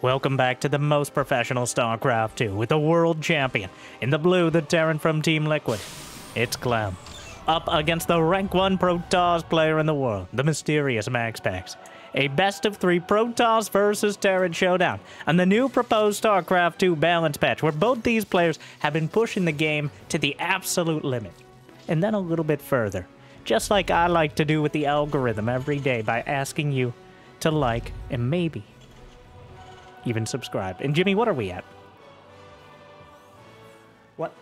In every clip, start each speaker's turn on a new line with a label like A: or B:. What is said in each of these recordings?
A: Welcome back to the most professional StarCraft 2 with the world champion. In the blue, the Terran from Team Liquid. It's Clem. Up against the rank 1 Protoss player in the world, the mysterious MaxPax. A best of 3 Protoss versus Terran showdown on the new proposed StarCraft 2 balance patch, where both these players have been pushing the game to the absolute limit. And then a little bit further. Just like I like to do with the algorithm every day by asking you to like and maybe even subscribe. And Jimmy, what are we at? What?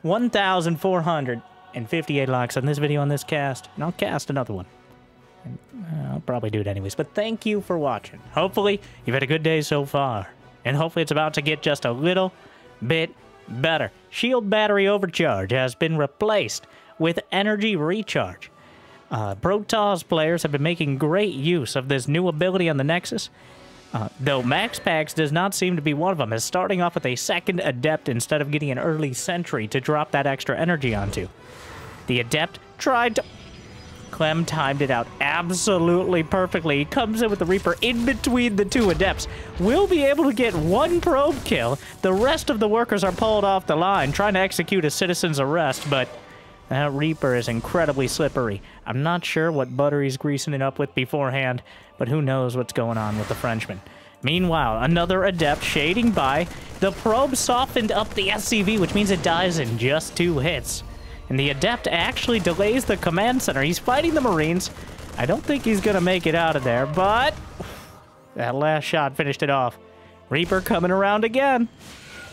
A: 1,458 likes on this video on this cast. And I'll cast another one. And, I'll probably do it anyways. But thank you for watching. Hopefully, you've had a good day so far. And hopefully it's about to get just a little bit better. Shield battery overcharge has been replaced with energy recharge. Protoss players have been making great use of this new ability on the Nexus. Though MaxPax does not seem to be one of them, as starting off with a second Adept instead of getting an early Sentry to drop that extra energy onto. The Adept tried to... Clem timed it out absolutely perfectly. He comes in with the Reaper in between the two Adepts. We'll be able to get one probe kill. The rest of the workers are pulled off the line, trying to execute a citizen's arrest, but that Reaper is incredibly slippery. I'm not sure what butter he's greasing it up with beforehand, but who knows what's going on with the Frenchman. Meanwhile, another Adept shading by. The probe softened up the SCV, which means it dies in just 2 hits. And the Adept actually delays the command center. He's fighting the Marines. I don't think he's going to make it out of there, but that last shot finished it off. Reaper coming around again.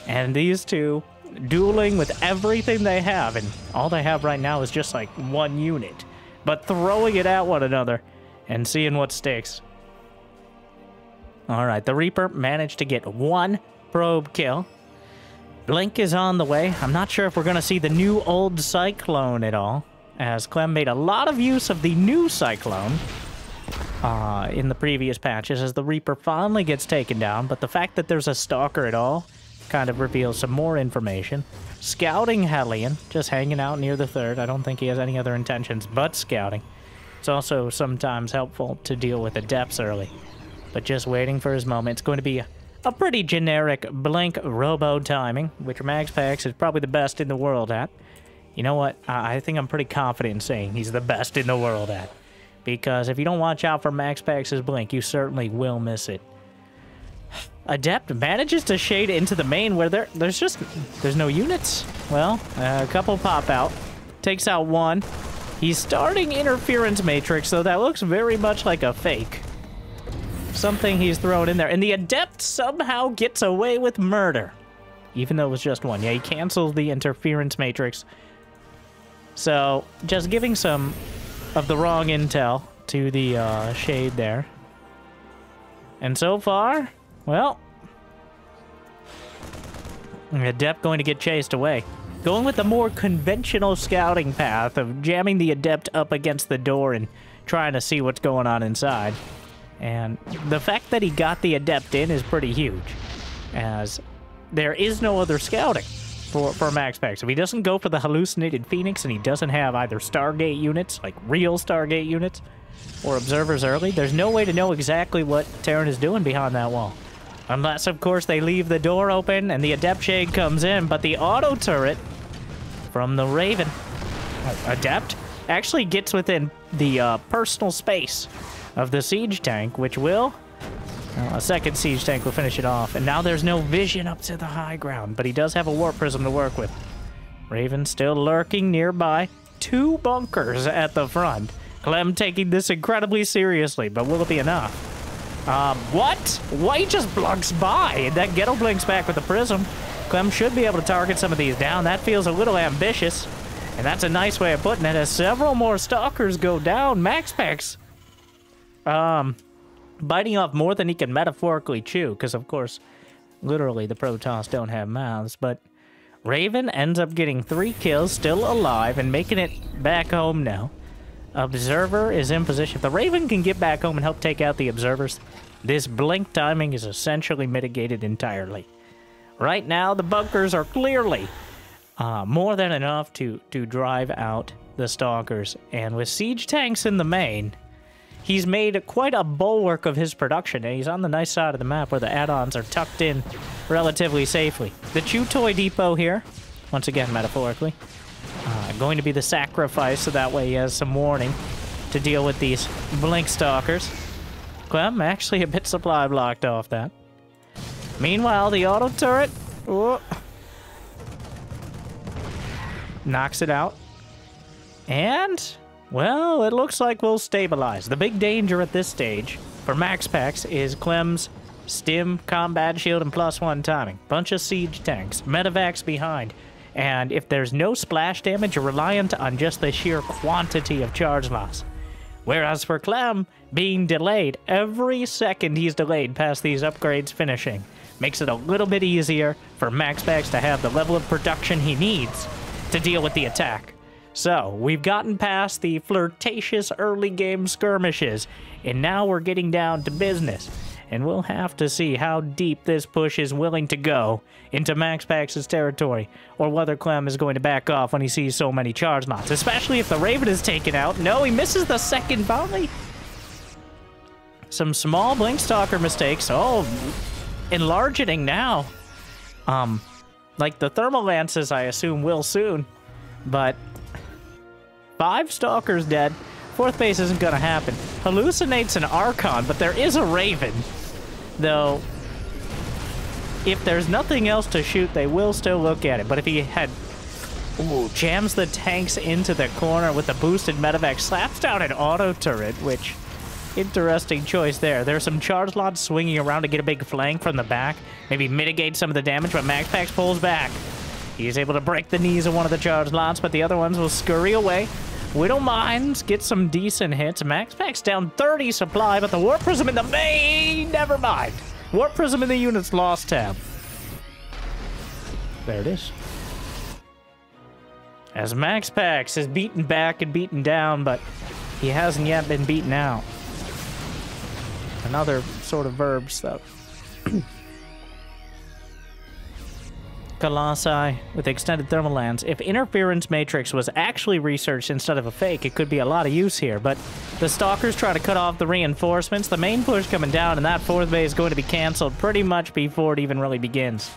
A: And these two dueling with everything they have, and all they have right now is just like 1 unit, but throwing it at one another and seeing what sticks. All right, the Reaper managed to get 1 probe kill. Blink is on the way. I'm not sure if we're going to see the new old Cyclone at all, as Clem made a lot of use of the new Cyclone in the previous patches as the Reaper finally gets taken down, but the fact that there's a Stalker at all kind of reveals some more information. Scouting Hellion, just hanging out near the 3rd. I don't think he has any other intentions but scouting. It's also sometimes helpful to deal with Adepts early, but just waiting for his moment. It's going to be a pretty generic Blink robo timing, which MaxPax is probably the best in the world at. You know what? I think I'm pretty confident in saying he's the best in the world at, because if you don't watch out for MaxPax's Blink, you certainly will miss it. Adept manages to shade into the main where there's no units. Well, a couple pop out. Takes out 1. He's starting Interference Matrix, so that looks very much like a fake. Something he's thrown in there. And the Adept somehow gets away with murder. Even though it was just 1. Yeah, he cancels the Interference Matrix. So, just giving some of the wrong intel to the shade there. And so far, well, Adept going to get chased away. Going with the more conventional scouting path of jamming the Adept up against the door and trying to see what's going on inside. And the fact that he got the Adept in is pretty huge, as there is no other scouting for MaxPax. If he doesn't go for the hallucinated Phoenix and he doesn't have either Stargate units, like real Stargate units, or observers early, there's no way to know exactly what Terran is doing behind that wall. Unless, of course, they leave the door open and the Adept shade comes in, but the auto turret from the Raven, Adept, actually gets within the personal space of the siege tank, which will... a second siege tank will finish it off. And now there's no vision up to the high ground, but he does have a warp prism to work with. Raven still lurking nearby. 2 bunkers at the front. Clem taking this incredibly seriously, but will it be enough? What? White just blunks by, and that Ghetto blinks back with the prism. Clem should be able to target some of these down. That feels a little ambitious, and that's a nice way of putting it, as several more Stalkers go down. MaxPax, biting off more than he can metaphorically chew, because, of course, literally the Protoss don't have mouths, but Raven ends up getting 3 kills, still alive, and making it back home now. Observer is in position. If the Raven can get back home and help take out the Observers, this Blink timing is essentially mitigated entirely. Right now, the bunkers are clearly more than enough to drive out the Stalkers. And with siege tanks in the main, he's made quite a bulwark of his production, and he's on the nice side of the map where the add-ons are tucked in relatively safely. The Chew Toy Depot here, once again metaphorically, going to be the sacrifice, so that way he has some warning to deal with these blink stalkers. Clem actually a bit supply blocked off that. Meanwhile, the auto turret knocks it out. And, well, it looks like we'll stabilize. The big danger at this stage for MaxPax is Clem's Stim, Combat Shield, and +1 timing. Bunch of siege tanks, medevacs behind. And if there's no splash damage, you're reliant on just the sheer quantity of charge loss. Whereas for Clem, being delayed, every second he's delayed past these upgrades finishing makes it a little bit easier for MaxPax to have the level of production he needs to deal with the attack. So, we've gotten past the flirtatious early game skirmishes, and now we're getting down to business. And we'll have to see how deep this push is willing to go into MaxPax's territory, or whether Clem is going to back off when he sees so many charge lots, especially if the Raven is taken out. No, he misses the second volley. Some small Blink Stalker mistakes. Oh, enlarging now. Like the Thermal Lances, I assume, will soon. But 5 Stalkers dead. 4th base isn't gonna happen. Hallucinates an Archon, but there is a Raven. Though, if there's nothing else to shoot, they will still look at it. But if he had... Ooh, jams the tanks into the corner with the boosted medevac, slaps down an auto turret, which... Interesting choice there. There's some charge lots swinging around to get a big flank from the back. Maybe mitigate some of the damage, but MaxPax pulls back. He's able to break the knees of one of the charge lots, but the other ones will scurry away. Widow Mines get some decent hits. MaxPax down 30 supply, but the Warp Prism in the main... Never mind. Warp Prism in the unit's lost tab. There it is. As MaxPax is beaten back and beaten down, but he hasn't yet been beaten out. Another sort of verb stuff. Colossi with extended thermal lands. If Interference Matrix was actually researched instead of a fake, it could be a lot of use here, but the Stalkers try to cut off the reinforcements. The main push coming down, and that 4th bay is going to be canceled pretty much before it even really begins.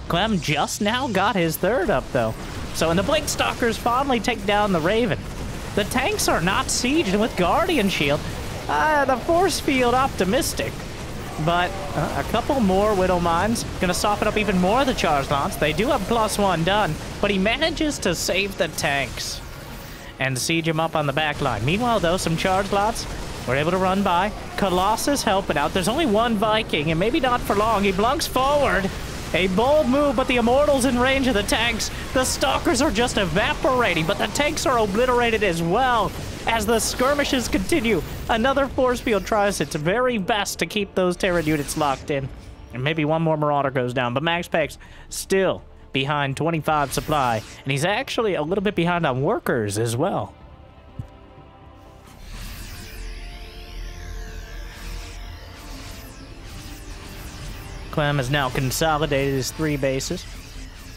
A: Clem just now got his 3rd up, though. So, and the Blink Stalkers finally take down the Raven. The tanks are not sieged with Guardian Shield. The Force Field optimistic. But a couple more Widow Mines. Gonna soften up even more of the charge lots. They do have +1 done, but he manages to save the tanks and siege him up on the back line. Meanwhile, though, some charge lots were able to run by. Colossus helping out. There's only one Viking, and maybe not for long. He blunks forward. A bold move, but the Immortals in range of the tanks. The Stalkers are just evaporating, but the tanks are obliterated as well. As the skirmishes continue, another Force Field tries its very best to keep those Terran units locked in. And maybe one more Marauder goes down, but MaxPax still behind 25 supply. And he's actually a little bit behind on workers as well. Clem has now consolidated his 3 bases.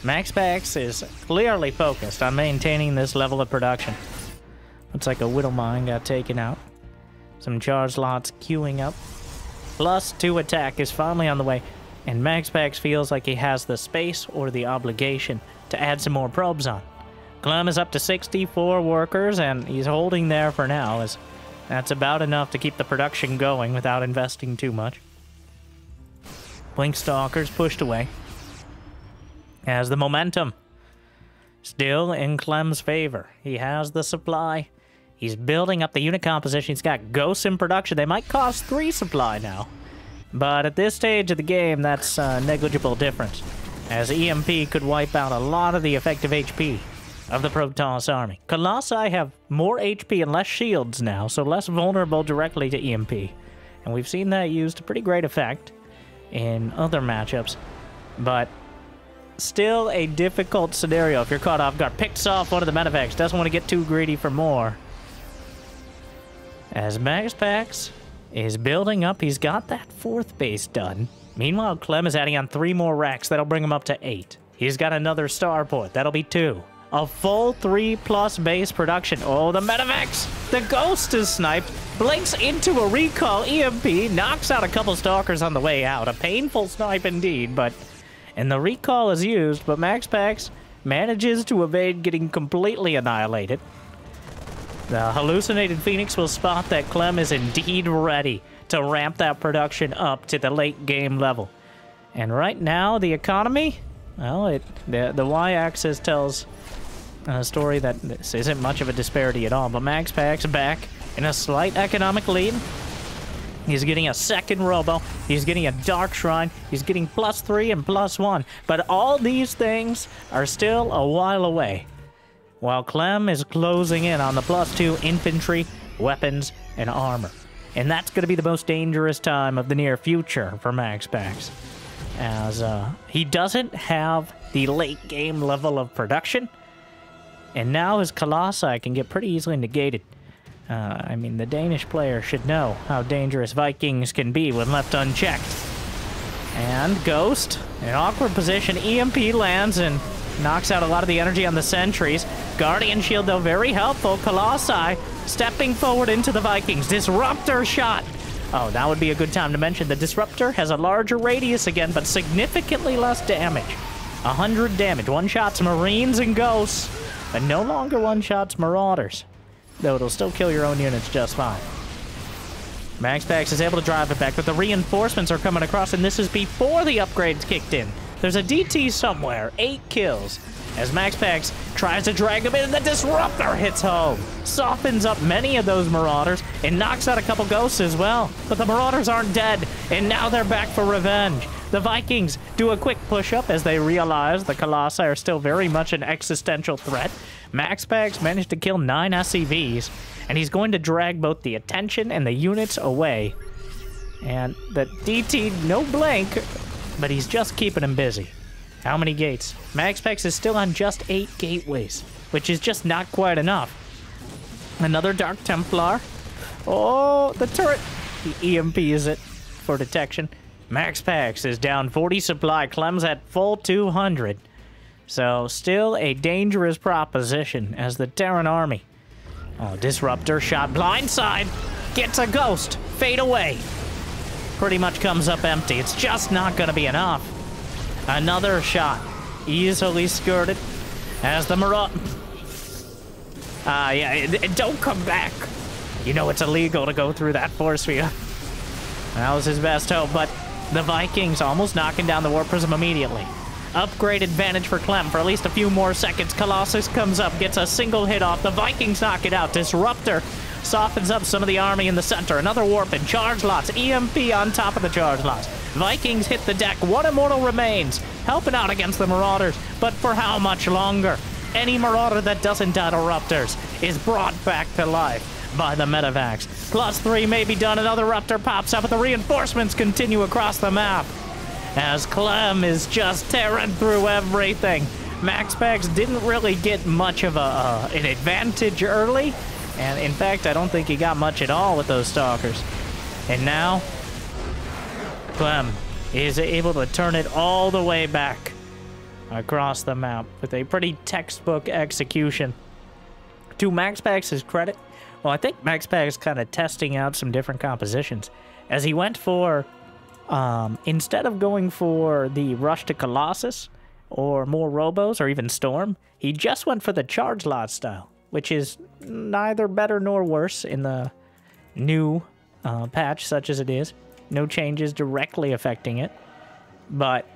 A: MaxPax is clearly focused on maintaining this level of production. Looks like a Widow Mine got taken out. Some charge lots queuing up. +2 attack is finally on the way, and MaxPax feels like he has the space or the obligation to add some more probes on. Clem is up to 64 workers, and he's holding there for now, as that's about enough to keep the production going without investing too much. Blink Stalkers pushed away. As the momentum still in Clem's favor. He has the supply. He's building up the unit composition. He's got ghosts in production. They might cost 3 supply now. But at this stage of the game, that's a negligible difference, as EMP could wipe out a lot of the effective HP of the Protoss army. Colossi have more HP and less shields now, so less vulnerable directly to EMP. And we've seen that used to pretty great effect in other matchups. But still a difficult scenario if you're caught off guard. Picks off one of the medevacs. Doesn't want to get too greedy for more. As MaxPax is building up, he's got that 4th base done. Meanwhile, Clem is adding on 3 more racks. That'll bring him up to 8. He's got another starport. That'll be 2. A full 3+ base production. Oh, the medevacs! The Ghost is sniped. blinks into a recall EMP, knocks out a couple stalkers on the way out. A painful snipe indeed, and the recall is used, but MaxPax manages to evade getting completely annihilated. The hallucinated Phoenix will spot that Clem is indeed ready to ramp that production up to the late game level. And right now, the economy, well, the y-axis tells a story that this isn't much of a disparity at all, but MaxPax back in a slight economic lead. He's getting a second robo, he's getting a dark shrine, he's getting +3 and +1, but all these things are still a while away, while Clem is closing in on the +2 infantry, weapons, and armor. And that's going to be the most dangerous time of the near future for MaxPax, as he doesn't have the late game level of production, and now his Colossi can get pretty easily negated. I mean, the Danish player should know how dangerous Vikings can be when left unchecked. And Ghost, in an awkward position, EMP lands and knocks out a lot of the energy on the sentries. Guardian Shield, though, very helpful. Colossi stepping forward into the Vikings. Disruptor shot. Oh, that would be a good time to mention the Disruptor has a larger radius again, but significantly less damage. 100 damage. One-shots Marines and Ghosts, but no longer one-shots Marauders, though it'll still kill your own units just fine. MaxPax is able to drive it back, but the reinforcements are coming across, and this is before the upgrades kicked in. There's a DT somewhere, 8 kills, as MaxPax tries to drag him in, and the Disruptor hits home. Softens up many of those Marauders, and knocks out a couple Ghosts as well. But the Marauders aren't dead, and now they're back for revenge. The Vikings do a quick push-up as they realize the Colossi are still very much an existential threat. MaxPax managed to kill 9 SCVs, and he's going to drag both the attention and the units away. And the DT, no blink, but he's just keeping him busy. How many gates? MaxPax is still on just 8 gateways, which is just not quite enough. Another Dark Templar. Oh, the turret. The EMP is it for detection. MaxPax is down 40 supply. Clem's at full 200. So, still a dangerous proposition as the Terran army. Oh, Disruptor shot blindside. Gets a Ghost. Fade away. Pretty much comes up empty. It's just not going to be enough. Another shot. Easily skirted as the Marauder... yeah, don't come back. You know it's illegal to go through that force field. That was his best hope, but the Vikings almost knocking down the Warp Prism immediately. Upgrade advantage for Clem for at least a few more seconds. Colossus comes up, gets a single hit off. The Vikings knock it out. Disruptor softens up some of the army in the center. Another warp and charge lots. EMP on top of the charge lots. Vikings hit the deck. One immortal remains, helping out against the Marauders. But for how much longer? Any Marauder that doesn't die to Ruptors is brought back to life by the Medivacs. +3 may be done. Another Ruptor pops up, but the reinforcements continue across the map as Clem is just tearing through everything. MaxPax didn't really get much of an advantage early, and in fact, I don't think he got much at all with those Stalkers. And now, Clem is able to turn it all the way back across the map with a pretty textbook execution. To MaxPax's credit, well, I think MaxPax is kind of testing out some different compositions, as he went for, instead of going for the rush to Colossus, or more Robos, or even Storm, he just went for the charge lot style, which is neither better nor worse in the new patch, such as it is. No changes directly affecting it, but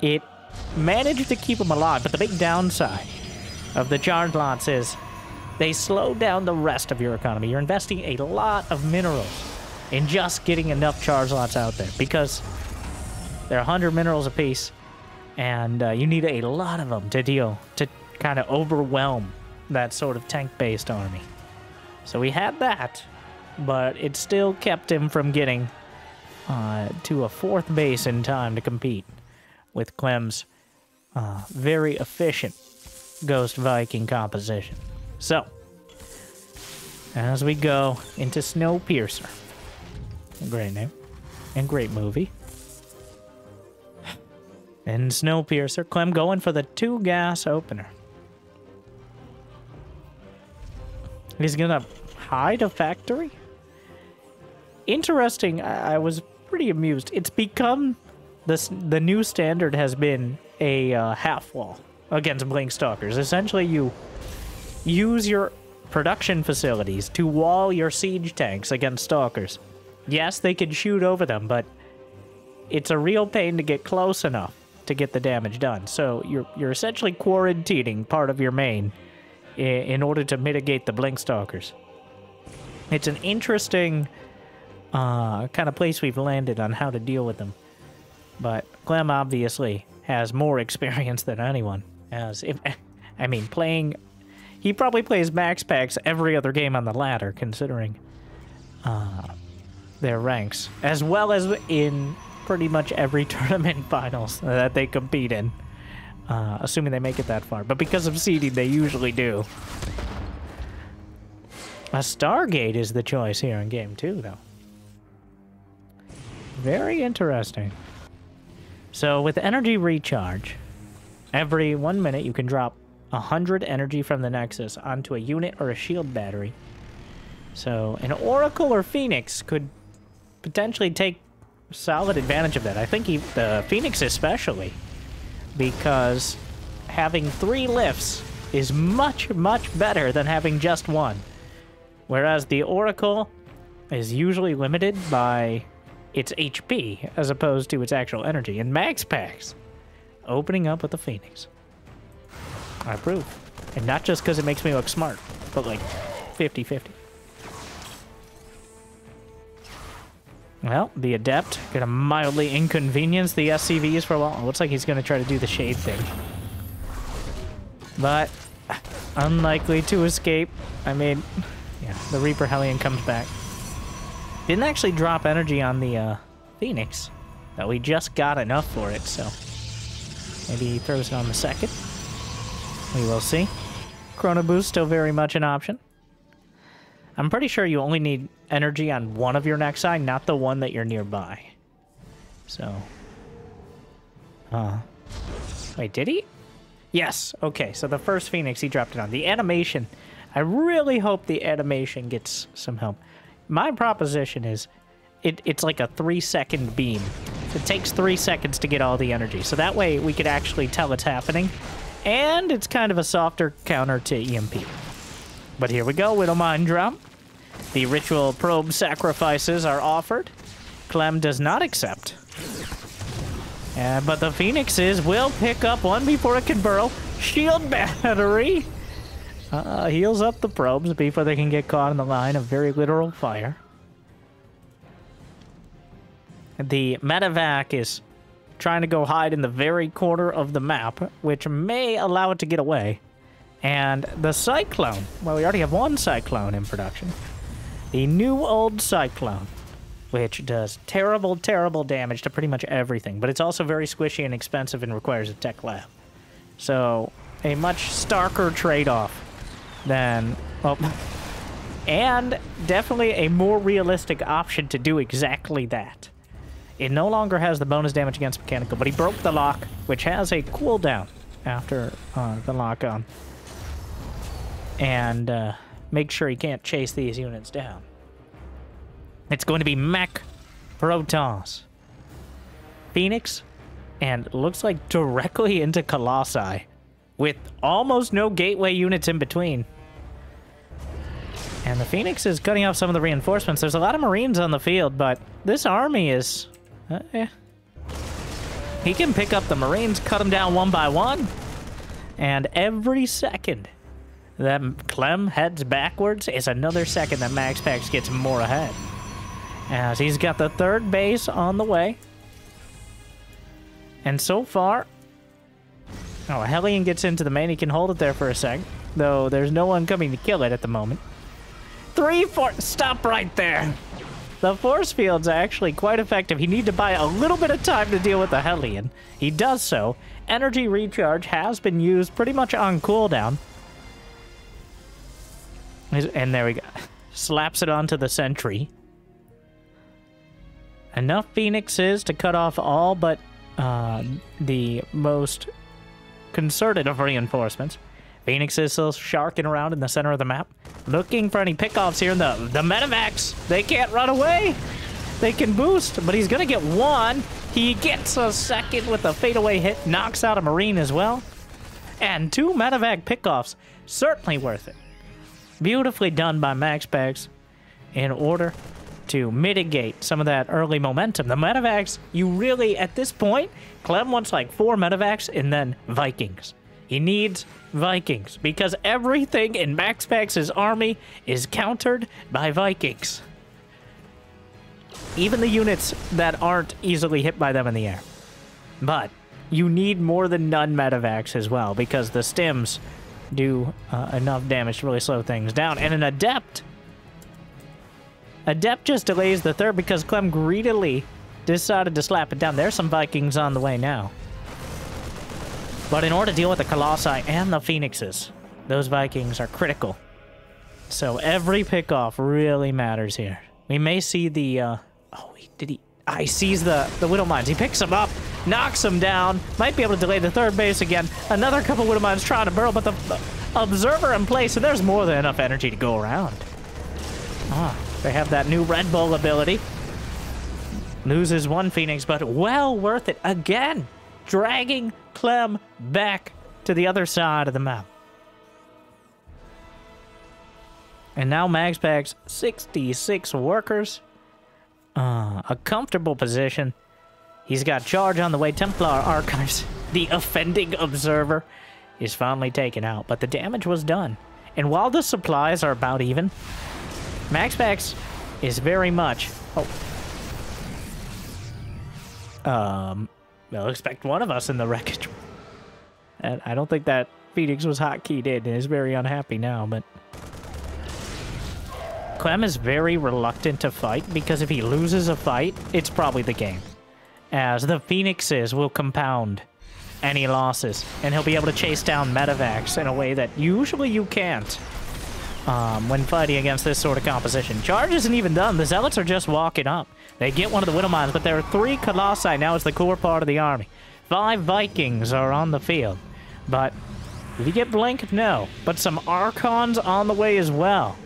A: it managed to keep him alive. But the big downside of the charge lots is they slow down the rest of your economy. You're investing a lot of minerals in just getting enough charge lots out there, because they're 100 minerals apiece, and you need a lot of them to kind of overwhelm that sort of tank-based army. So he had that, but it still kept him from getting to a 4th base in time to compete with Clem's very efficient Ghost Viking composition. So, as we go into Snowpiercer, great name and great movie. In Snowpiercer, Clem going for the 2-gas opener. He's gonna hide a factory Interesting, I was pretty amused. It's become, the new standard has been a half wall against Blink Stalkers. Essentially, you use your production facilities to wall your siege tanks against Stalkers. Yes, they can shoot over them, but it's a real pain to get close enough to get the damage done. So you're essentially quarantining part of your main in order to mitigate the Blink Stalkers. It's an interesting kind of place we've landed on how to deal with them. But Clem obviously has more experience than anyone. He probably plays MaxPax every other game on the ladder, considering their ranks, as well as in pretty much every tournament finals that they compete in, assuming they make it that far. But because of seeding, they usually do. A Stargate is the choice here in Game 2, though. Very interesting. So with energy recharge, every 1 minute you can drop 100 energy from the Nexus onto a unit or a shield battery. So an Oracle or Phoenix could potentially take solid advantage of that. I think the Phoenix especially, because having 3 lifts is much, much better than having just one. Whereas the Oracle is usually limited by its HP as opposed to its actual energy. And MaxPax opening up with the Phoenix. I approve. And not just because it makes me look smart, but like 50-50. Well, the Adept gonna mildly inconvenience the SCVs for a while. It looks like he's gonna try to do the shade thing. But unlikely to escape. I mean, yeah, the Reaper Hellion comes back. Didn't actually drop energy on the Phoenix, but we just got enough for it, so maybe he throws it on the second. We will see. Chrono Boost still very much an option. I'm pretty sure you only need energy on one of your Nexi, not the one that you're nearby. So, wait, did he? Yes. Okay, so the first Phoenix he dropped it on. The animation, I really hope the animation gets some help. My proposition is, it's like a 3-second beam. It takes 3 seconds to get all the energy, so that way we could actually tell it's happening. And it's kind of a softer counter to EMP. But here we go, Widow Mind Drop. The ritual probe sacrifices are offered. Clem does not accept. But the Phoenixes will pick up one before it can burrow. Shield battery heals up the probes before they can get caught in the line of very literal fire. The medevac is trying to go hide in the very corner of the map, which may allow it to get away. And the Cyclone, well, we already have one Cyclone in production. The new old Cyclone, which does terrible, terrible damage to pretty much everything, but it's also very squishy and expensive and requires a tech lab. So, a much starker trade-off than... Oh, and definitely a more realistic option to do exactly that. It no longer has the bonus damage against mechanical, but he broke the lock, which has a cooldown after the lock-on. And make sure he can't chase these units down. It's going to be Mech Protoss, Phoenix, and looks like directly into Colossi, with almost no gateway units in between. And the Phoenix is cutting off some of the reinforcements. There's a lot of Marines on the field, but this army is... yeah. He can pick up the Marines, cut them down one by one, and every second that Clem heads backwards is another second that MaxPax gets more ahead. As he's got the third base on the way. And so far... Oh, Hellion gets into the main. He can hold it there for a sec, though there's no one coming to kill it at the moment. 3, 4... Stop right there! The force field's actually quite effective. He needs to buy a little bit of time to deal with the Hellion. He does so. Energy recharge has been used pretty much on cooldown. And there we go. Slaps it onto the sentry. Enough Phoenixes to cut off all but the most concerted of reinforcements. Phoenix is still sharking around in the center of the map, looking for any pickoffs here. The medevacs, they can't run away. they can boost, but he's going to get one. He gets a second with a fadeaway hit, knocks out a Marine as well. And 2 medevac pickoffs, certainly worth it. Beautifully done by MaxPax in order to mitigate some of that early momentum. The medevacs, you really, at this point, Clem wants like 4 medevacs and then Vikings. He needs Vikings because everything in MaxPax's army is countered by Vikings. Even the units that aren't easily hit by them in the air. But you need more than none medevacs as well because the stims do enough damage to really slow things down. And an Adept just delays the third because Clem greedily decided to slap it down. There's some Vikings on the way now. But in order to deal with the Colossi and the Phoenixes, those Vikings are critical. So every pickoff really matters here. We may see the, he sees the Widow Mines. He picks them up, knocks them down, might be able to delay the third base again. Another couple Widow Mines trying to burrow, but the Observer in place, so there's more than enough energy to go around. They have that new Red Bull ability. Loses one Phoenix, but well worth it. Again, dragging Clem back to the other side of the map. And now MaxPax, 66 workers. A comfortable position. He's got charge on the way. Templar Archives, the offending Observer, is finally taken out. But the damage was done. And while the supplies are about even, MaxPax is very much... they'll expect one of us in the wreckage. And I don't think that Phoenix was hotkeyed in and is very unhappy now, but... Clem is very reluctant to fight because if he loses a fight, it's probably the game. As the Phoenixes will compound any losses, and he'll be able to chase down medevacs in a way that usually you can't when fighting against this sort of composition. Charge isn't even done. The Zealots are just walking up. They get one of the Widow Mines, but there are 3 Colossi now as the core part of the army. 5 Vikings are on the field. But did he get blinked? No. But some Archons on the way as well.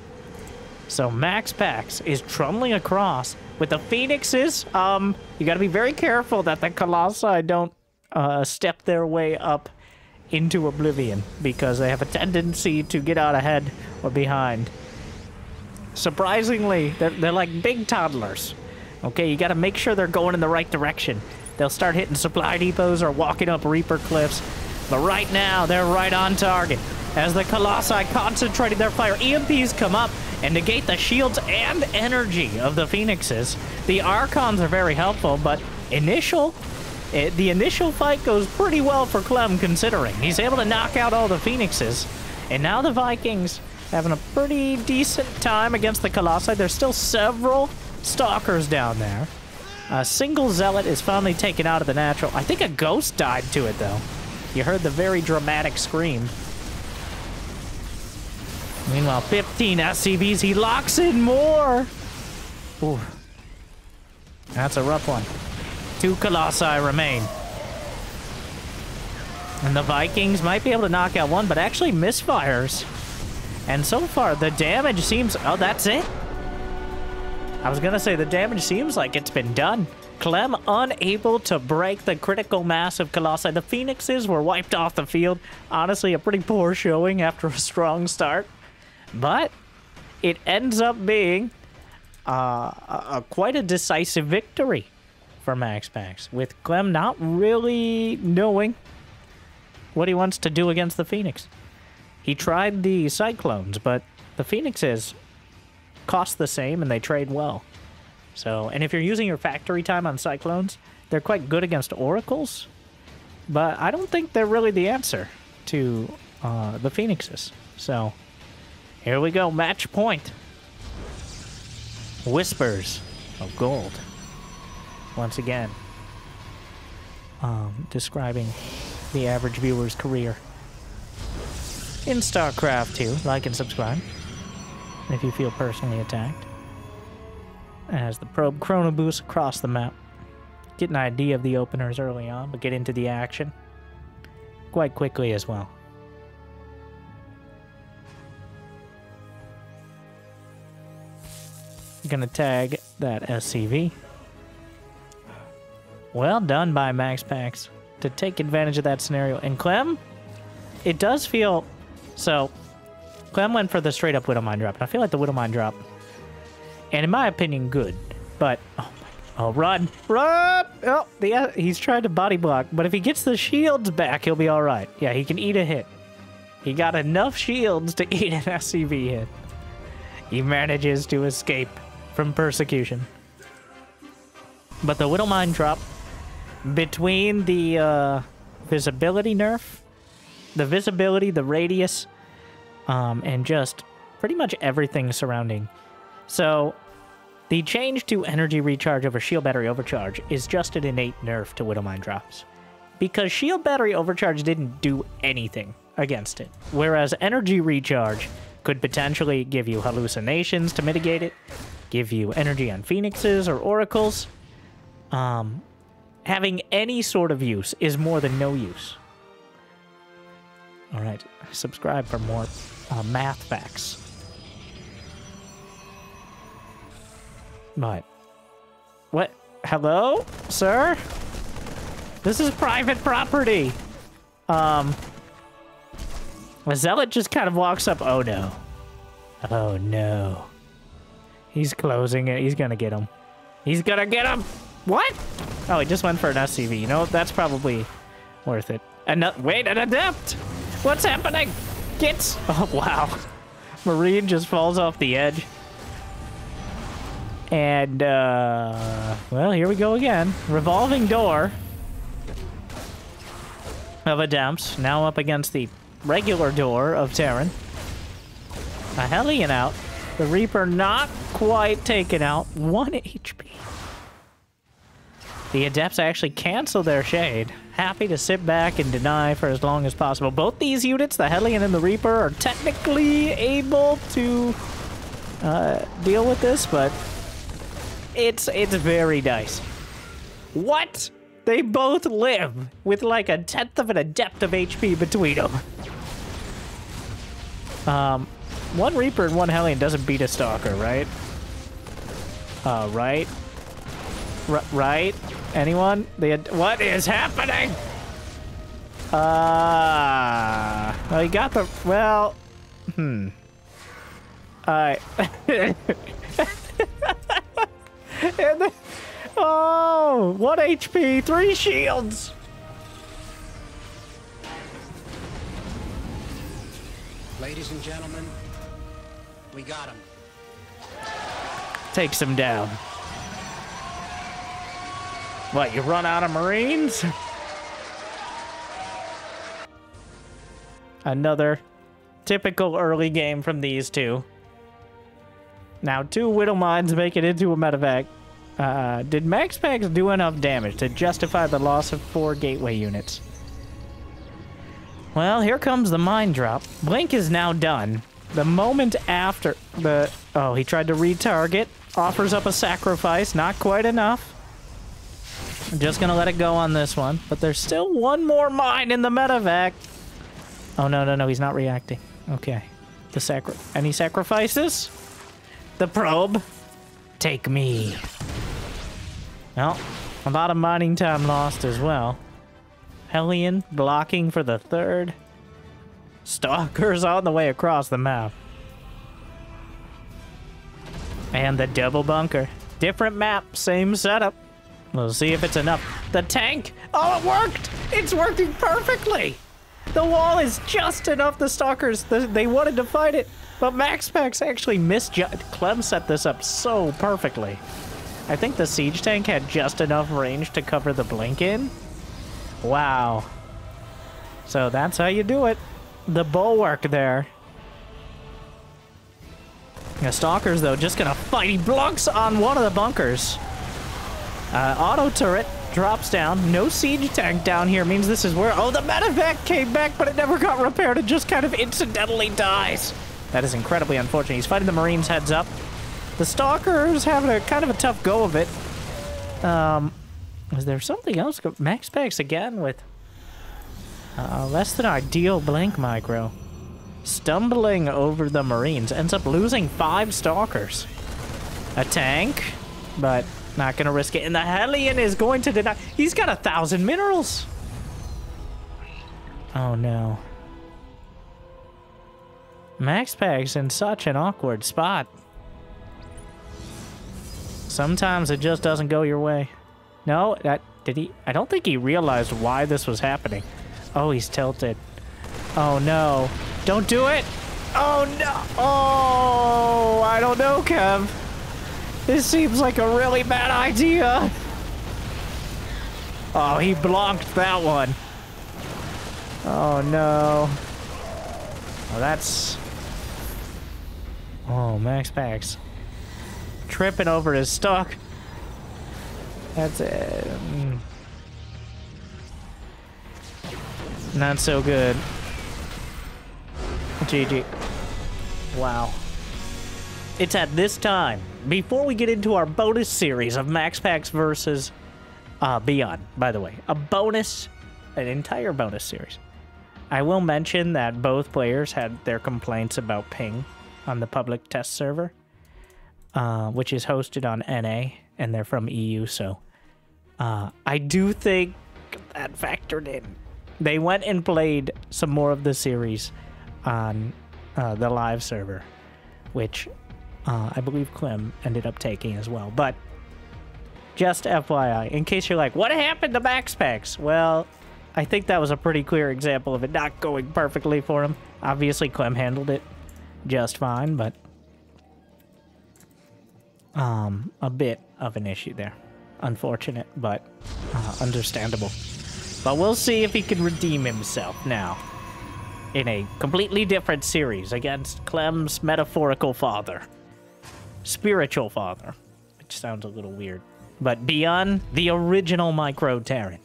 A: So MaxPax is trundling across with the Phoenixes. You got to be very careful that the Colossi don't step their way up into oblivion because they have a tendency to get out ahead or behind. Surprisingly, they're like big toddlers. Okay, you got to make sure they're going in the right direction. They'll start hitting supply depots or walking up Reaper cliffs. But right now, they're right on target. As the Colossi concentrating their fire, EMPs come up and negate the shields and energy of the Phoenixes. The Archons are very helpful, but the initial fight goes pretty well for Clem, considering. He's able to knock out all the Phoenixes. And now the Vikings having a pretty decent time against the Colossi. There's still several Stalkers down there. A single Zealot is finally taken out of the natural. I think a Ghost died to it, though. You heard the very dramatic scream. Meanwhile, 15 SCVs. He locks in more. Ooh. That's a rough one. 2 Colossi remain. And the Vikings might be able to knock out one, but actually misfires. And so far, the damage seems... Oh, that's it? I was going to say, the damage seems like it's been done. Clem unable to break the critical mass of Colossi. The Phoenixes were wiped off the field. Honestly, a pretty poor showing after a strong start. But it ends up being quite a decisive victory for MaxPax, with Clem not really knowing what he wants to do against the Phoenix. He tried the Cyclones, but the Phoenixes cost the same and they trade well. So, and if you're using your factory time on Cyclones, they're quite good against Oracles, but I don't think they're really the answer to the Phoenixes. So, here we go, match point. Whispers of Gold. Once again, describing the average viewer's career in StarCraft 2. Like and subscribe if you feel personally attacked. As the probe chrono boosts across the map. Get an idea of the openers early on, but get into the action quite quickly as well. Gonna tag that SCV. Well done by MaxPax to take advantage of that scenario. And Clem, it does feel... So, Clem went for the straight-up Widowmine drop. And I feel like the Widowmine drop, and in my opinion, good. But, oh, run! Run! Oh, he's trying to body block. But if he gets the shields back, he'll be all right. Yeah, he can eat a hit. He got enough shields to eat an SCV hit. He manages to escape from persecution. But the Widowmine drop, between the visibility nerf, the visibility, the radius, and just pretty much everything surrounding. So, the change to energy recharge over shield battery overcharge is just an innate nerf to Widowmine drops. Because shield battery overcharge didn't do anything against it. Whereas energy recharge could potentially give you hallucinations to mitigate it, give you energy on phoenixes or oracles. Having any sort of use is more than no use. Alright, subscribe for more math facts. But, what? Hello, sir? This is private property. The zealot just kind of walks up. Oh no. Oh no. He's closing it. He's gonna get him. He's gonna get him! What? Oh, he just went for an SCV. You know, that's probably worth it. Wait, an adept! What's happening? Get! Oh, wow. Marine just falls off the edge. And, well, here we go again. Revolving door of adepts. Now up against the regular door of Terran. A Hellion out. The Reaper not quite taken out. 1 HP. The Adepts actually cancel their shade. Happy to sit back and deny for as long as possible. Both these units, the Hellion and the Reaper, are technically able to deal with this, but it's very nice. What? They both live with like 1/10 of an Adept of HP between them. One Reaper and one Hellion doesn't beat a Stalker, right? Right? Right? Anyone? What is happening? Well, he got the... Well... Oh! 1 HP! 3 shields!
B: Ladies and gentlemen, we got him.
A: Takes him down. What, you run out of Marines? Another typical early game from these two. Now, 2 Widowmines make it into a medevac. Did MaxPax do enough damage to justify the loss of 4 gateway units? Well, here comes the mine drop. Blink is now done. The moment after the... Oh, he tried to retarget. Offers up a sacrifice. Not quite enough. I'm just gonna let it go on this one. But there's still 1 more mine in the medevac. Oh, no, he's not reacting. Okay. Any sacrifices? The probe. Take me. Well, a lot of mining time lost as well. Hellion blocking for the 3rd. Stalkers on the way across the map. And the double bunker. Different map, same setup. We'll see if it's enough. The tank! Oh, it worked! It's working perfectly! The wall is just enough. The Stalkers, they wanted to fight it, but MaxPax actually misjudged. Clem set this up so perfectly. I think the siege tank had just enough range to cover the blink in. Wow. So that's how you do it. The bulwark there. The Stalkers, though, just gonna fight. He blocks on one of the bunkers. Auto turret drops down. No siege tank down here means this is where... Oh, the medevac came back, but it never got repaired. It just kind of incidentally dies. That is incredibly unfortunate. He's fighting the Marines heads up. The Stalker's having a kind of a tough go of it. Is there something else? MaxPax again with less than ideal blink micro. Stumbling over the Marines. Ends up losing 5 Stalkers. A tank, but Not gonna risk it. And the Hellion is going to deny. He's got 1,000 minerals. Oh no. MaxPax in such an awkward spot. Sometimes it just doesn't go your way. No, did he? I don't think he realized why this was happening. Oh, he's tilted. Oh no. Don't do it. Oh no. Oh, I don't know, Kev. This seems like a really bad idea. Oh, he blocked that one. Oh no. Oh, that's... Oh, MaxPax. Tripping over his stock. That's it. Not so good. GG. Wow. It's at this time, before we get into our bonus series of MaxPax versus Beyond, by the way. An entire bonus series. I will mention that both players had their complaints about ping on the public test server, which is hosted on NA, and they're from EU, so I do think that factored in. They went and played some more of the series on the live server, which I believe Clem ended up taking as well. But just FYI, in case you're like, what happened to MaxPax? Well, I think that was a pretty clear example of it not going perfectly for him. Obviously, Clem handled it just fine, but a bit of an issue there. Unfortunate, but understandable. But we'll see if he can redeem himself now in a completely different series against Clem's metaphorical father. Spiritual father, which sounds a little weird. But beyond the original micro Terran.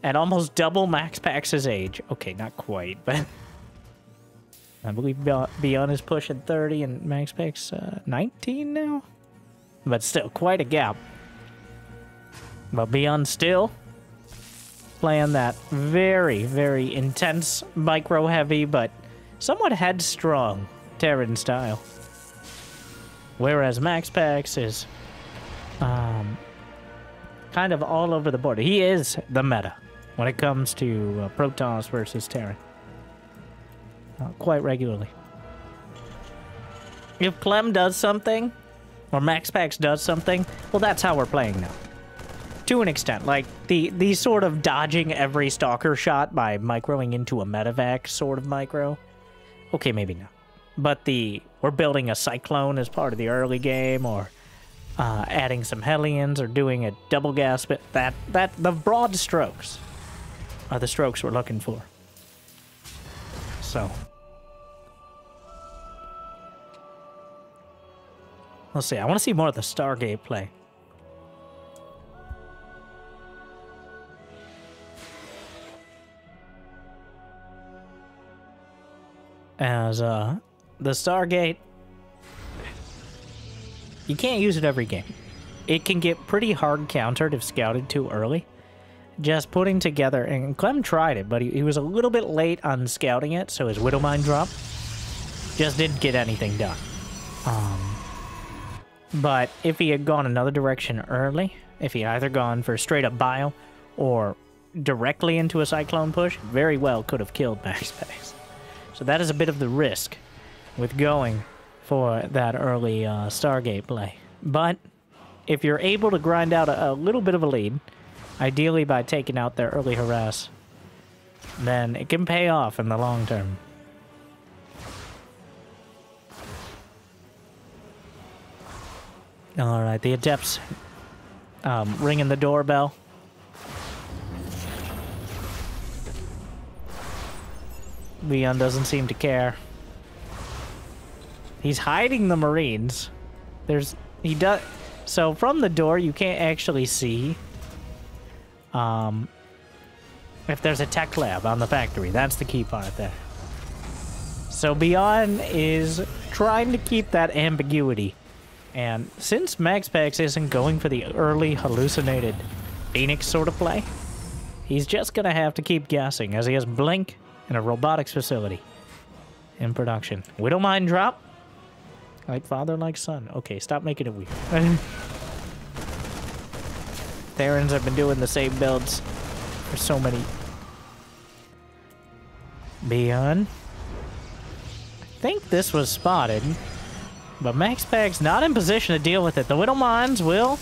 A: At almost double MaxPax's age. Okay, not quite, but I believe Beyond is pushing 30 and MaxPax 19 now. But still, quite a gap. But Beyond still playing that very, very intense, micro-heavy, but somewhat headstrong Terran style. Whereas MaxPax is kind of all over the board. He is the meta when it comes to Protoss versus Terran. Quite regularly. If Clem does something, or MaxPax does something, well, that's how we're playing now. To an extent, like the sort of dodging every stalker shot by microing into a medevac sort of micro. Okay, maybe not. But we're building a Cyclone as part of the early game, or adding some Hellions, or doing a double gas bit. The broad strokes are the strokes we're looking for. So let's see. I want to see more of the Stargate play. As the Stargate, you can't use it every game. It can get pretty hard countered if scouted too early. Just putting together, and Clem tried it, but he was a little bit late on scouting it, so his Widow Mine drop just didn't get anything done. But if he had gone another direction early, if he had either gone for straight up bio or directly into a Cyclone push, very well could have killed MaxPax. So that is a bit of the risk with going for that early Stargate play. But if you're able to grind out a little bit of a lead, ideally by taking out their early harass, then it can pay off in the long term. Alright, the Adepts ringing the doorbell. Leon doesn't seem to care. He's hiding the Marines. So from the door, you can't actually see if there's a tech lab on the factory. That's the key part there. So Beyond is trying to keep that ambiguity. And since MaxPax isn't going for the early hallucinated Phoenix sort of play, he's just going to have to keep guessing as he has Blink in a robotics facility in production. Widow Mine drop? Like father, like son. Okay, stop making it weird. Terrans have been doing the same builds for so many. Beyond. I think this was spotted, but MaxPax not in position to deal with it. The Widow Mines will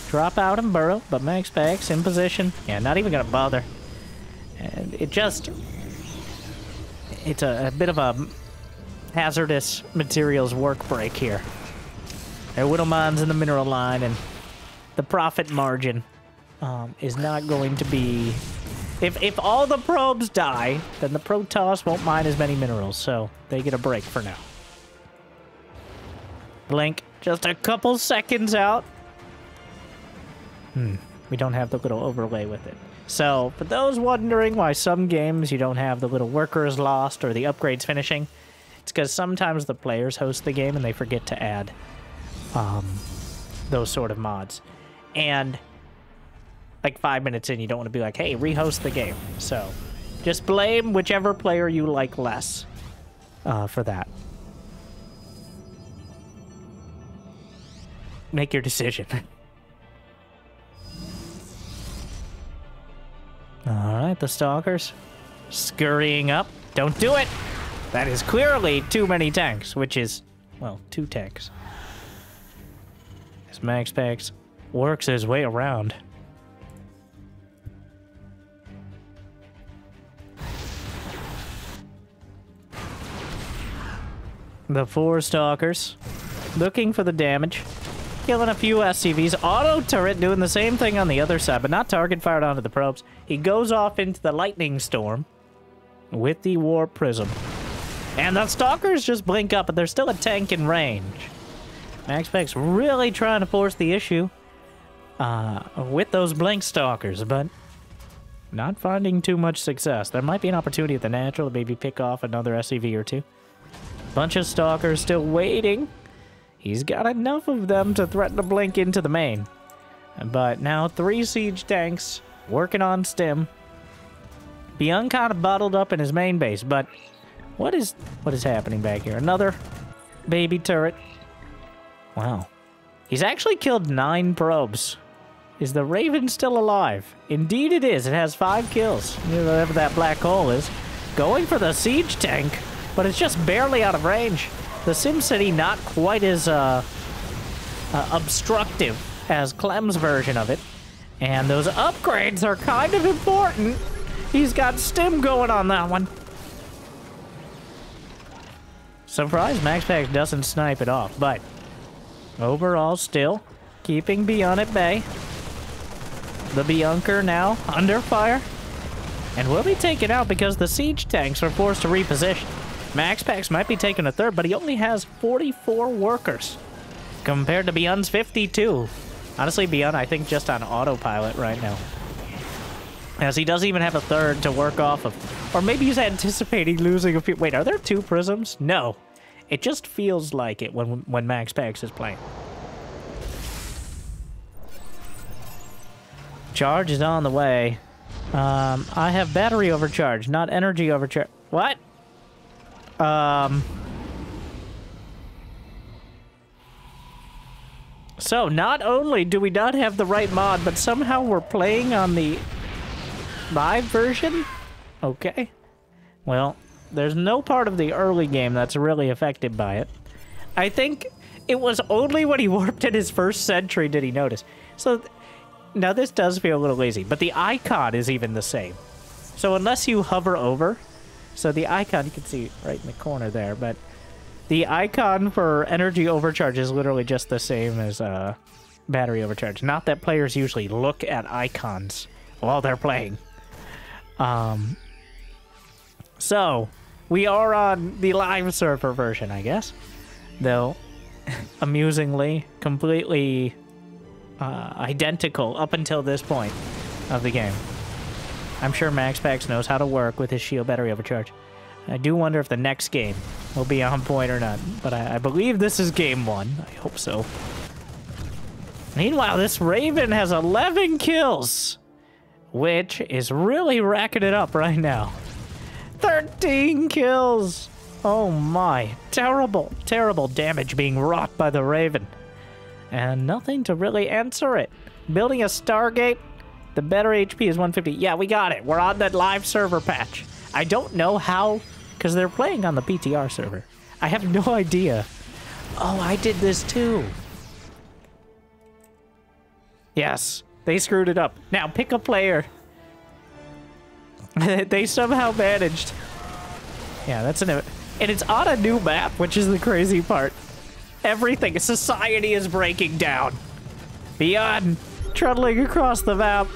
A: drop out and burrow, but MaxPax in position. Yeah, not even gonna bother. And it just... It's a bit of a hazardous materials work break here. There are Widow Mines in the mineral line, and the profit margin is not going to be... If all the probes die, then the Protoss won't mine as many minerals, so they get a break for now. Blink, just a couple seconds out. We don't have the little overlay with it. So, for those wondering why some games you don't have the little workers lost or the upgrades finishing, it's because sometimes the players host the game and they forget to add those sort of mods. And like 5 minutes in, you don't want to be like, hey, rehost the game. So, just blame whichever player you like less for that. Make your decision. Alright, the Stalkers scurrying up. Don't do it! That is clearly too many tanks, which is, well, 2 tanks. As MaxPax works his way around. The 4 Stalkers looking for the damage. Killing a few SCVs. Auto turret doing the same thing on the other side, but not target fired onto the probes. He goes off into the lightning storm with the warp prism. And the Stalkers just blink up, but there's still a tank in range. MaxPax really trying to force the issue with those blink Stalkers, but not finding too much success. There might be an opportunity at the natural to maybe pick off another SCV or 2. Bunch of Stalkers still waiting. He's got enough of them to threaten to blink into the main. But now 3 siege tanks working on stim. Beyond kind of bottled up in his main base, but what is happening back here? Another baby turret. Wow. He's actually killed 9 probes. Is the Raven still alive? Indeed it is. It has 5 kills. Whatever that black hole is. Going for the siege tank, but it's just barely out of range. The SimCity not quite as obstructive as Clem's version of it. And those upgrades are kind of important. He's got stim going on that one. Surprised MaxPax doesn't snipe it off, but overall still keeping Beyond at bay. The Beyunker now under fire. And will be taken out because the siege tanks are forced to reposition. MaxPax might be taking a third, but he only has 44 workers compared to Beyond's 52. Honestly, Beyond, I think, just on autopilot right now. As he doesn't even have a third to work off of. Or maybe he's anticipating losing a few. Wait, are there 2 prisms? No. It just feels like it when MaxPax is playing. Charge is on the way. I have battery overcharge, not energy overcharge. What? So, not only do we not have the right mod, but somehow we're playing on the live version? Okay. Well, there's no part of the early game that's really affected by it. I think it was only when he warped in his first sentry did he notice. So, now this does feel a little lazy, but the icon is even the same. So unless you hover over, so the icon, you can see right in the corner there, but the icon for energy overcharge is literally just the same as battery overcharge. Not that players usually look at icons while they're playing. So, we are on the live server version, I guess. Though, amusingly, completely identical up until this point of the game. I'm sure MaxPax knows how to work with his shield battery overcharge. I do wonder if the next game will be on point or not, but I believe this is game 1. I hope so. Meanwhile, this Raven has 11 kills, which is really racking it up right now. 13 kills! Oh my. Terrible, terrible damage being wrought by the Raven. And nothing to really answer it. Building a Stargate, the better HP is 150. Yeah, we got it. We're on that live server patch. I don't know how, because they're playing on the PTR server. I have no idea. Oh, I did this too. Yes, they screwed it up. Now, pick a player. They somehow managed. Yeah, that's an... And it's on a new map, which is the crazy part. Everything, society is breaking down. Beyond, trundling across the map.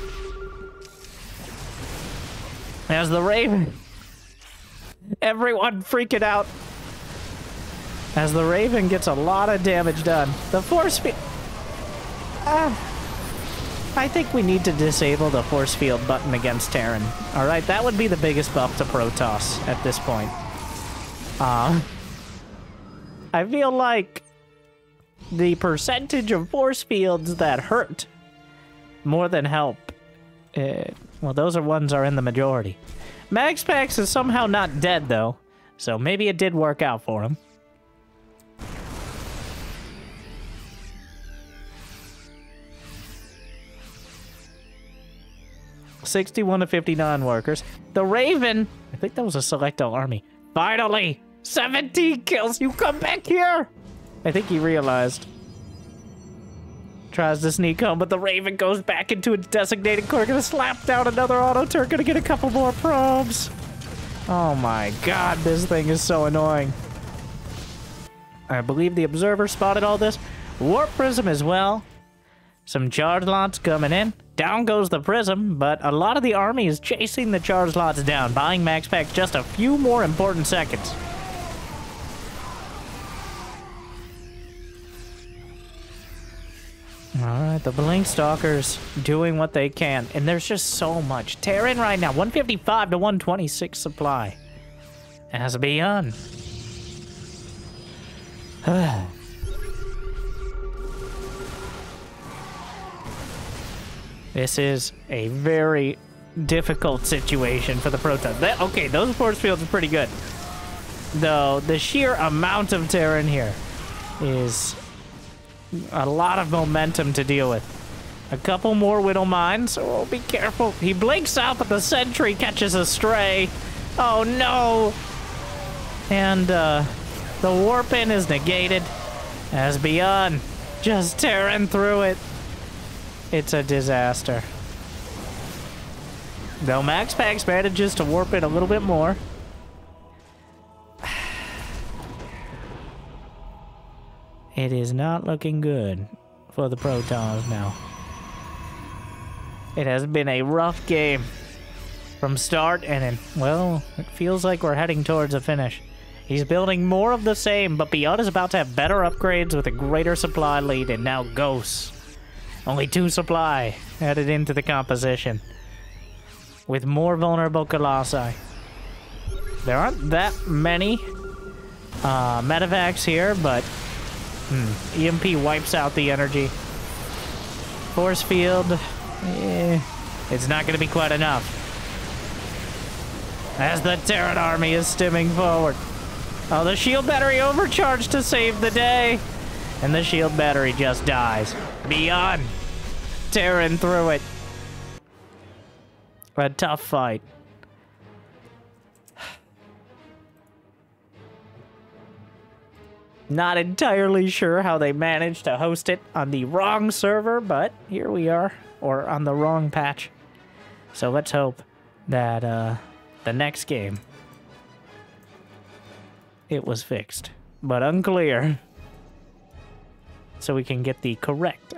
A: As the Raven. Everyone freaking out. As the Raven gets a lot of damage done. The force field... I think we need to disable the force field button against Terran. Alright, that would be the biggest buff to Protoss at this point. I feel like the percentage of force fields that hurt more than help, well, those ones are in the majority. MaxPax is somehow not dead, though, so maybe it did work out for him. $61 to 59 workers. The Raven, I think that was a select all army. Finally, 17 kills. You come back here. I think he realized. Tries to sneak home, but the Raven goes back into its designated core. Gonna slap down another auto turret. Gonna get a couple more probes. Oh my god, this thing is so annoying. I believe the observer spotted all this. Warp prism as well. Some charge lots coming in. Down goes the prism, but a lot of the army is chasing the charge lots down, buying MaxPax just a few more important seconds. Alright, the Blink Stalkers doing what they can, and there's just so much. Terran right now, 155 to 126 supply. As beyond. This is a very difficult situation for the Protoss. Okay, those force fields are pretty good. Though, the sheer amount of Terran here is a lot of momentum to deal with. A couple more Whittle Mines. Oh, be careful. He blinks out, but the sentry catches a stray. Oh, no. And, the warp-in is negated. As beyond, just tearing through it. It's a disaster. Though MaxPax manages to warp it a little bit more. It is not looking good for the Protoss now. It has been a rough game from start, and well, it feels like we're heading towards a finish. He's building more of the same, but Beyond is about to have better upgrades with a greater supply lead, and now Ghosts. Only 2 supply added into the composition. With more vulnerable Colossi. There aren't that many medevacs here, but EMP wipes out the energy. Force field, it's not going to be quite enough. As the Terran army is stimming forward. Oh, the shield battery overcharged to save the day. And the shield battery just dies. Beyond. Terran through it. A tough fight. Not entirely sure how they managed to host it on the wrong server, but here we are. Or on the wrong patch. So let's hope that the next game it was fixed. But unclear. So we can get the correct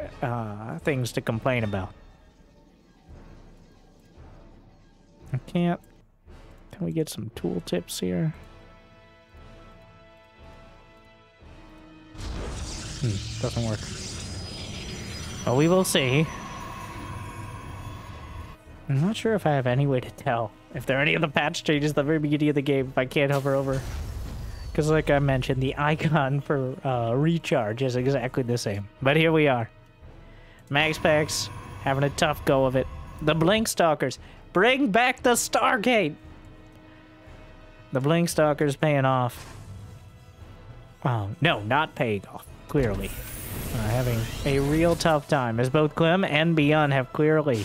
A: things to complain about. I can't... Can we get some tool tips here? Doesn't work. Well, we will see. I'm not sure if I have any way to tell if there are any of the patch changes at the very beginning of the game if I can't hover over. Because like I mentioned, the icon for recharge is exactly the same. But here we are. MaxPax having a tough go of it. The Blink Stalkers. Bring back the Stargate! The Blink Stalkers paying off. Oh, no, not paying off. Clearly. Having a real tough time, as both Clem and Beyond have clearly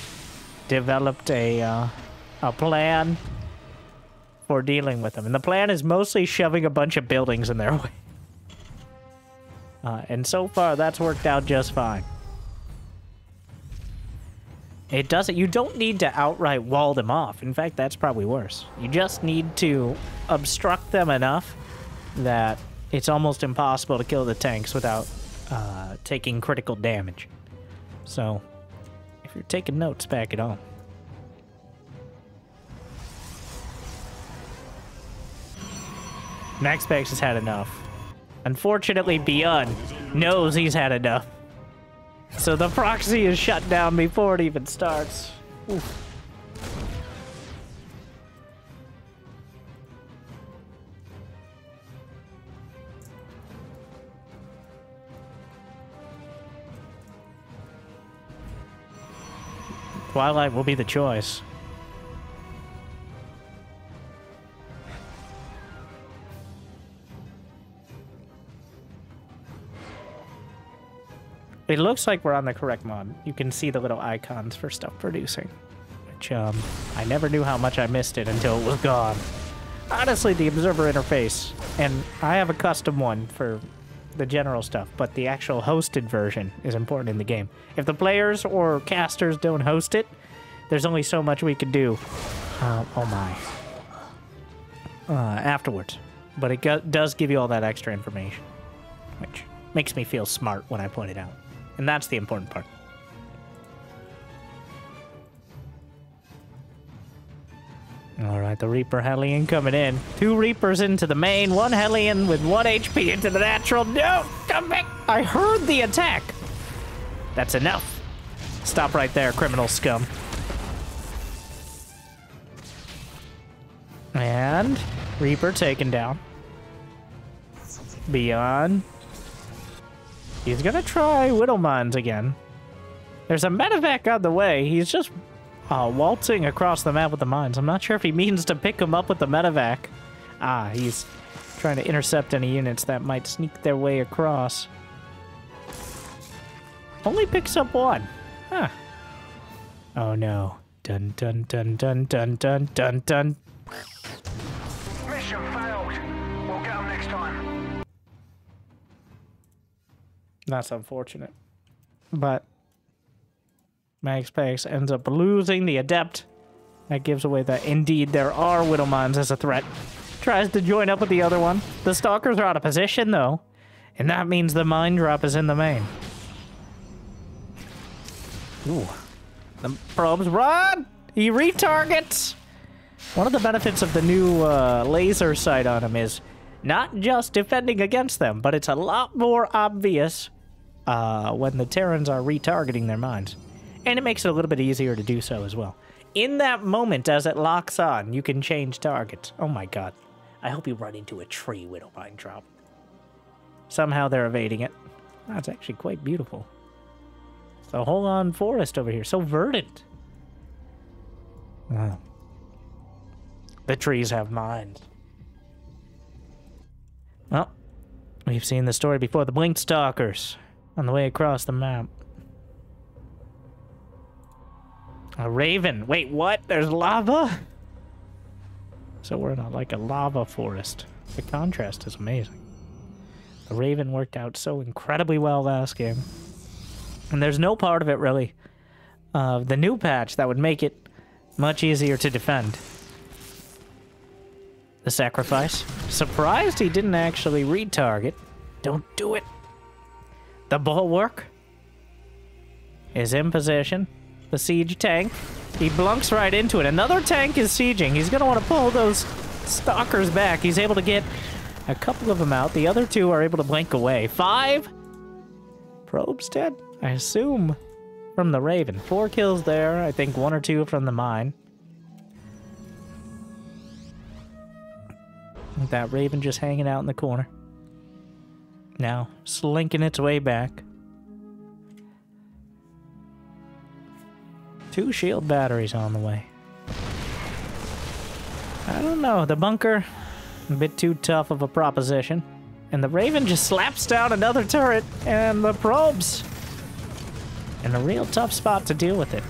A: developed a plan for dealing with them. And the plan is mostly shoving a bunch of buildings in their way. And so far, that's worked out just fine. It doesn't... You don't need to outright wall them off. In fact, that's probably worse. You just need to obstruct them enough that it's almost impossible to kill the tanks without taking critical damage. So, if you're taking notes, back it on. MaxPax has had enough. Unfortunately, Beyond knows he's had enough. So the proxy is shut down before it even starts. Oof. Twilight will be the choice. It looks like we're on the correct mod. You can see the little icons for stuff producing, which I never knew how much I missed it until it was gone. Honestly, the observer interface, and I have a custom one for the general stuff, but the actual hosted version is important in the game. If the players or casters don't host it, there's only so much we can do. Oh my. Afterwards. But it does give you all that extra information, which makes me feel smart when I point it out. And that's the important part. Alright, the Reaper Hellion coming in. 2 Reapers into the main, 1 Hellion with 1 HP into the natural. No! Come back! I heard the attack! That's enough. Stop right there, criminal scum. And Reaper taken down. Beyond. He's gonna try Widow Mines again. There's a medevac on the way. He's just waltzing across the map with the mines. I'm not sure if he means to pick him up with the medevac. He's trying to intercept any units that might sneak their way across. Only picks up 1. Huh. Oh no. Dun dun dun dun dun dun dun dun.
C: Mission failed. We'll get them next time.
A: That's unfortunate. But MaxPax ends up losing the Adept. That gives away that indeed there are Widow Mines as a threat. Tries to join up with the other one. The Stalkers are out of position though. And that means the mine drop is in the main. Ooh. The probes run! He retargets! One of the benefits of the new laser sight on him is not just defending against them, but it's a lot more obvious when the Terrans are retargeting their mines. And it makes it a little bit easier to do so as well. In that moment, as it locks on, you can change targets. Oh my god. I hope you run into a tree, Widow Mine drop. Somehow they're evading it. That's actually quite beautiful. So hold on, forest over here. So verdant. Wow. The trees have minds. Well, we've seen the story before. The Winterstarcraft on the way across the map. A raven. Wait, what? There's lava? So we're in like a lava forest. The contrast is amazing. The raven worked out so incredibly well last game. And there's no part of it, really, the new patch that would make it much easier to defend. The sacrifice. Surprised he didn't actually retarget. Don't do it. The bulwark is in position. The siege tank. He blunks right into it. Another tank is sieging. He's going to want to pull those stalkers back. He's able to get a couple of them out. The other 2 are able to blink away. 5 probes dead, I assume, from the Raven. 4 kills there. I think 1 or 2 from the mine. That Raven just hanging out in the corner. Now, slinking its way back. 2 shield batteries on the way. I don't know, the bunker, a bit too tough of a proposition. And the Raven just slaps down another turret, and the probes in a real tough spot to deal with it.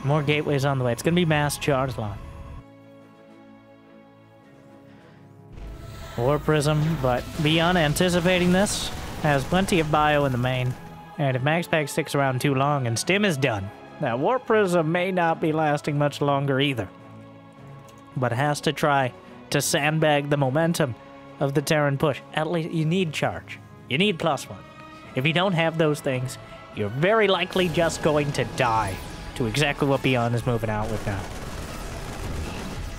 A: More gateways on the way. It's going to be mass charge line. War Prism, but beyond anticipating this, has plenty of bio in the main. And if MaxPax sticks around too long and Stim is done, that War Prism may not be lasting much longer either. But it has to try to sandbag the momentum of the Terran push. At least you need charge. You need +1. If you don't have those things, you're very likely just going to die to exactly what Beyond is moving out with now.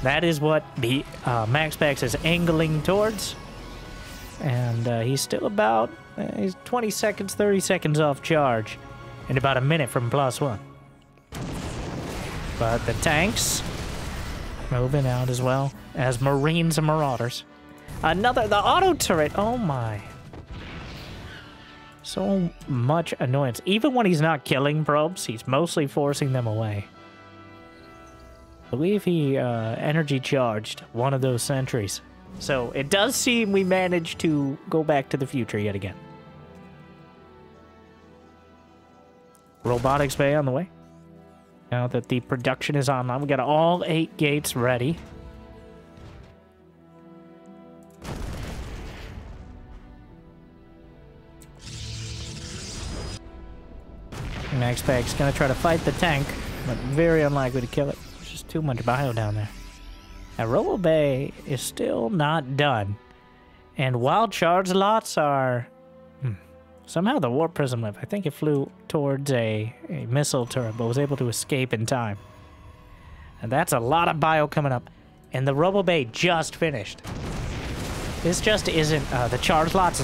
A: That is what the MaxPax is angling towards. And he's still about he's 20 seconds, 30 seconds off charge, and about a minute from +1. But the tanks moving out as well as Marines and Marauders. The auto turret, oh my. So much annoyance. Even when he's not killing probes, he's mostly forcing them away. I believe he energy charged one of those sentries. So it does seem we managed to go back to the future yet again. Robotics Bay on the way. Now that the production is online, we got all 8 gates ready. MaxPax gonna try to fight the tank, but very unlikely to kill it. There's just too much bio down there. Now, Robo Bay is still not done. And while charge lots are... somehow the Warp Prism lived. I think it flew towards a missile turret, but was able to escape in time. And that's a lot of bio coming up. And the Robo Bay just finished. This just isn't... the charge lots,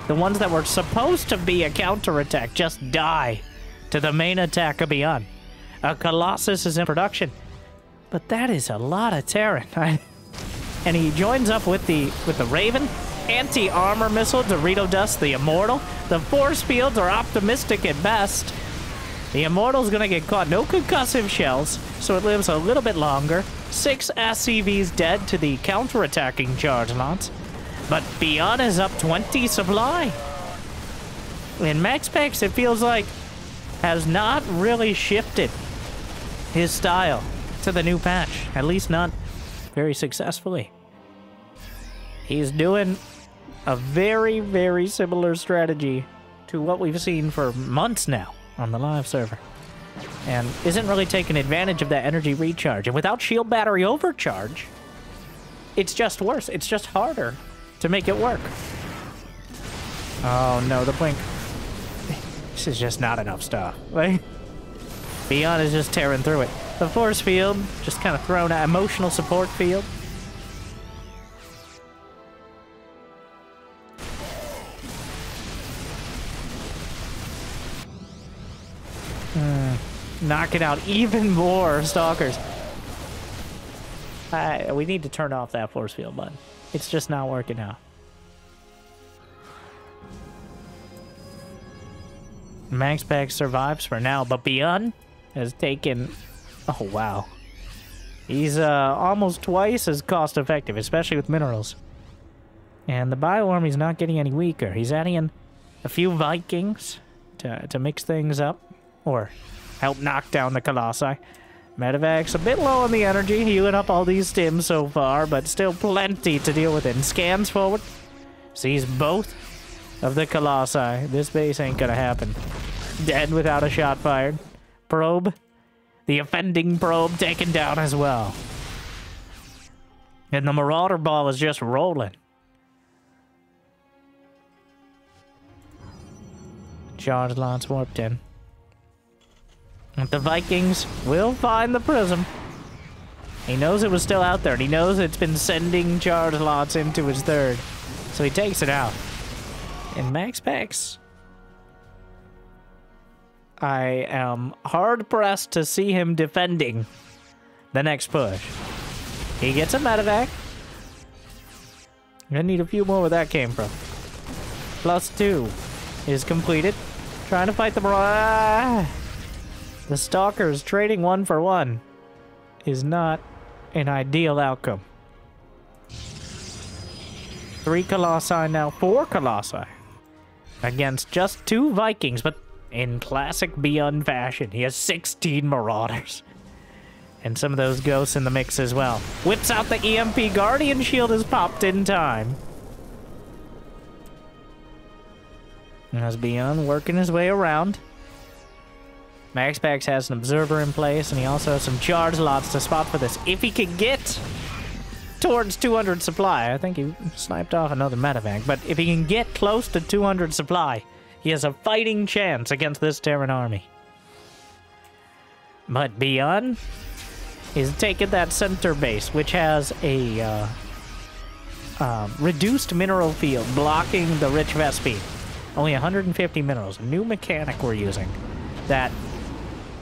A: the ones that were supposed to be a counterattack, just die to the main attack of Beyond. A Colossus is in production. But that is a lot of Terran. And he joins up with the Raven, anti-armor missile, Dorito Dust, the Immortal. The force fields are optimistic at best. The Immortal's gonna get caught. No concussive shells, so it lives a little bit longer. 6 SCVs dead to the counter-attacking charge lots. But Beyond is up 20 supply. And MaxPax, it feels like, has not really shifted his style to the new patch. At least not very successfully. He's doing a very, very similar strategy to what we've seen for months now on the live server. And isn't really taking advantage of that energy recharge. And without shield battery overcharge, it's just worse. It's just harder to make it work. Oh no, the blink. This is just not enough stuff. Like, Beyond is just tearing through it. The force field, just kind of thrown out. Emotional support field. Knocking out even more Stalkers. We need to turn off that force field button. It's just not working out. MaxPax survives for now, but Beyond has taken... Oh, wow. He's almost twice as cost-effective, especially with minerals. And the Bio Army's not getting any weaker. He's adding in a few Vikings to mix things up, or help knock down the Colossi. Medevac's a bit low on the energy, healing up all these stims so far, but still plenty to deal with. And scans forward, sees both of the Colossi. This base ain't gonna happen. Dead without a shot fired. Probe, the offending probe, taken down as well. And the Marauder ball is just rolling. Charge lots warped in. And the Vikings will find the prism. He knows it was still out there, and he knows it's been sending charge lots into his third. So he takes it out. And MaxPax, I am hard-pressed to see him defending the next push. He gets a medevac. Gonna need a few more where that came from. +2 is completed. Trying to fight the The Stalkers trading 1 for 1 is not an ideal outcome. 3 Colossi now, 4 Colossi. Against just 2 Vikings, but in classic Beyond fashion, he has 16 Marauders. And some of those ghosts in the mix as well. Whips out the EMP. Guardian Shield is popped in time. As Beyond working his way around. MaxPax has an observer in place, and he also has some charge lots to spot for this. If he can get towards 200 supply, I think he sniped off another medevac, but if he can get close to 200 supply, he has a fighting chance against this Terran army. But Beyond is taking that center base, which has a reduced mineral field blocking the rich Vespine. Only 150 minerals. A new mechanic we're using that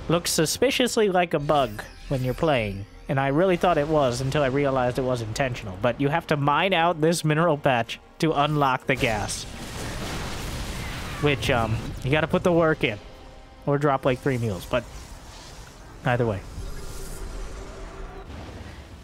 A: looks suspiciously like a bug when you're playing. And I really thought it was until I realized it was intentional. But you have to mine out this mineral patch to unlock the gas. Which, you gotta put the work in. Or drop like 3 mules, but either way.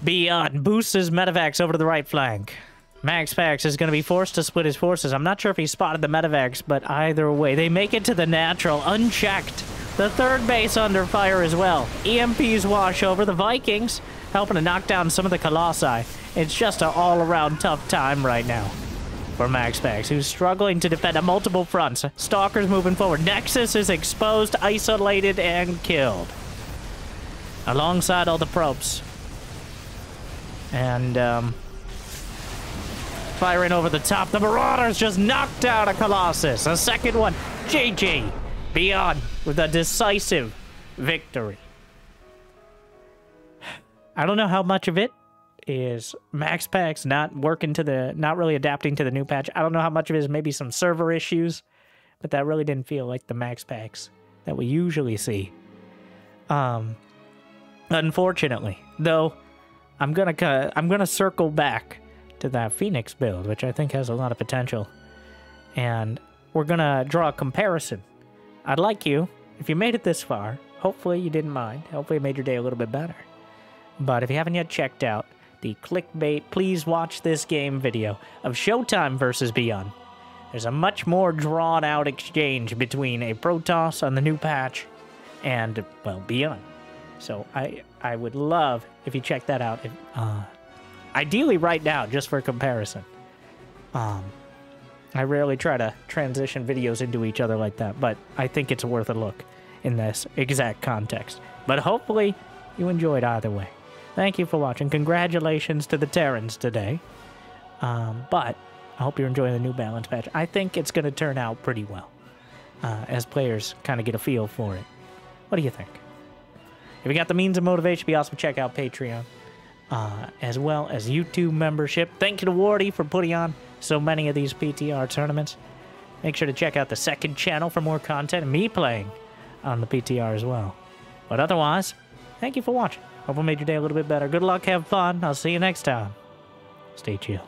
A: Beyond boosts his medevacs over to the right flank. MaxPax is going to be forced to split his forces. I'm not sure if he spotted the medevacs, but either way, they make it to the natural, unchecked. The third base under fire as well. EMPs wash over the Vikings, helping to knock down some of the Colossi. It's just an all-around tough time right now for MaxPax, who's struggling to defend on multiple fronts. Stalkers moving forward. Nexus is exposed, isolated, and killed. Alongside all the probes. And, firing over the top. The Marauders just knocked out a Colossus. A second one. GG. Beyond with a decisive victory. I don't know how much of it is MaxPax not really adapting to the new patch. I don't know how much of it is maybe some server issues, but that really didn't feel like the MaxPax that we usually see. Unfortunately, though, I'm gonna circle back to that Phoenix build, which I think has a lot of potential. And we're gonna draw a comparison. I'd like you, if you made it this far, hopefully you didn't mind. Hopefully it made your day a little bit better. But if you haven't yet checked out the clickbait, please watch this game video of Showtime versus Beyond. There's a much more drawn out exchange between a Protoss on the new patch and, well, Beyond. So I would love if you check that out. Ideally right now, just for comparison. I rarely try to transition videos into each other like that, but I think it's worth a look in this exact context. But hopefully you enjoyed either way. Thank you for watching. Congratulations to the Terrans today. But I hope you're enjoying the new balance patch. I think it's going to turn out pretty well as players kind of get a feel for it. What do you think? If you got the means and motivation, be awesome. Check out Patreon. As well as YouTube membership. Thank you to Wardy for putting on so many of these PTR tournaments. Make sure to check out the second channel for more content and me playing on the PTR as well. But otherwise, thank you for watching. Hope I made your day a little bit better. Good luck, have fun. I'll see you next time. Stay chill.